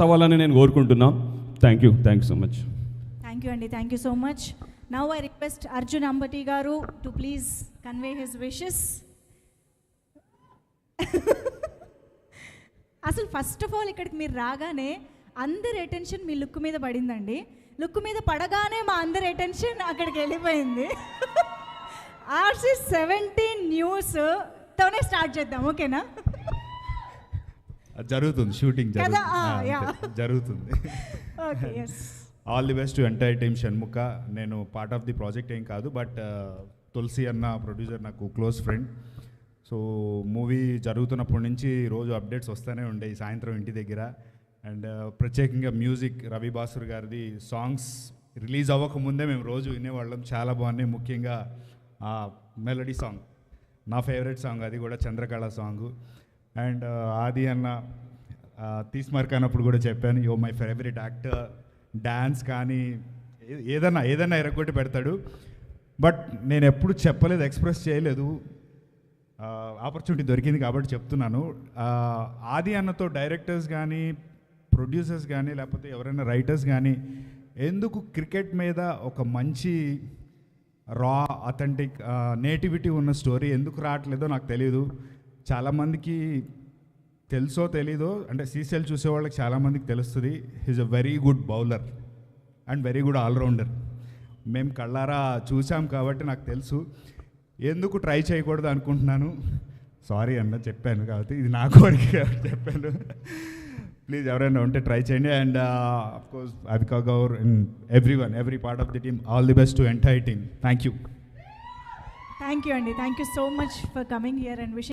అవ్వాలని నేను కోరుకుంటున్నాను. Thank you so much. Thank you అండి, thank you so much. Now I request Arjun Ambati గారు to please convey his wishes. అసలు ఫస్ట్ ఆఫ్ ఆల్ ఇక్కడికి మీరు రాగానే అందరి అటెన్షన్ మీ లుక్ మీద పడిందండి. లుక్ మీద పడగానే మా అందరి అటెన్షన్ అక్కడికి వెళ్ళిపోయింది. RC17 న్యూస్ తోనే స్టార్ట్ చేద్దాం, ఓకేనా? జరుగుతుంది, షూటింగ్ కదా? జరుగుతుంది. Okay, yes. All the best to entire team Shanmukha. నేను పార్ట్ ఆఫ్ ది ప్రాజెక్ట్ ఏం కాదు, బట్ తులసి అన్న ప్రొడ్యూసర్ నాకు క్లోజ్ ఫ్రెండ్. సో మూవీ జరుగుతున్నప్పటి నుంచి రోజు అప్డేట్స్ వస్తూనే ఉండేవి సాయంత్రం ఇంటి దగ్గర. అండ్ ప్రత్యేకంగా మ్యూజిక్ రవి బాసుర్ గారిది సాంగ్స్ రిలీజ్ అవ్వకముందే మేము రోజు వినేవాళ్ళం, చాలా బాగున్నాయి. ముఖ్యంగా మెలడీ సాంగ్ నా ఫేవరెట్ సాంగ్, అది కూడా చంద్రకళ సాంగ్. అండ్ ఆది అన్న తీస్మార్క్ అన్నప్పుడు కూడా చెప్పాను, yo my favourite actor. Dance కానీ ఏదన్నా ఎరగొట్టి పెడతాడు. బట్ నేను ఎప్పుడు చెప్పలేదు, ఎక్స్ప్రెస్ చేయలేదు. ఆపర్చునిటీ దొరికింది కాబట్టి చెప్తున్నాను. ఆది అన్నతో డైరెక్టర్స్ కానీ ప్రొడ్యూసర్స్ కానీ లేకపోతే ఎవరైనా రైటర్స్ కానీ ఎందుకు క్రికెట్ మీద ఒక మంచి రా అథెంటిక్ నేటివిటీ ఉన్న స్టోరీ ఎందుకు రావట్లేదో నాకు తెలియదు. చాలామందికి తెలుసో తెలీదో, అంటే సీసీఎల్ చూసేవాళ్ళకి చాలామందికి తెలుస్తుంది. He's a very good bowler and very good allrounder. మేము కళ్ళారా చూసాం కాబట్టి నాకు తెలుసు. ఎందుకు ట్రై చేయకూడదు అనుకుంటున్నాను. సారీ అన్న, చెప్పాను కాబట్టి ఇది నా కోరిక కాబట్టి చెప్పాను. ప్లీజ్ ఎవరైనా ఉంటే ట్రై చేయండి. And of course Avika Gaur and every part of the team, all the best to entire team. Thank you thank you అండి, thank you so much for coming here and wishing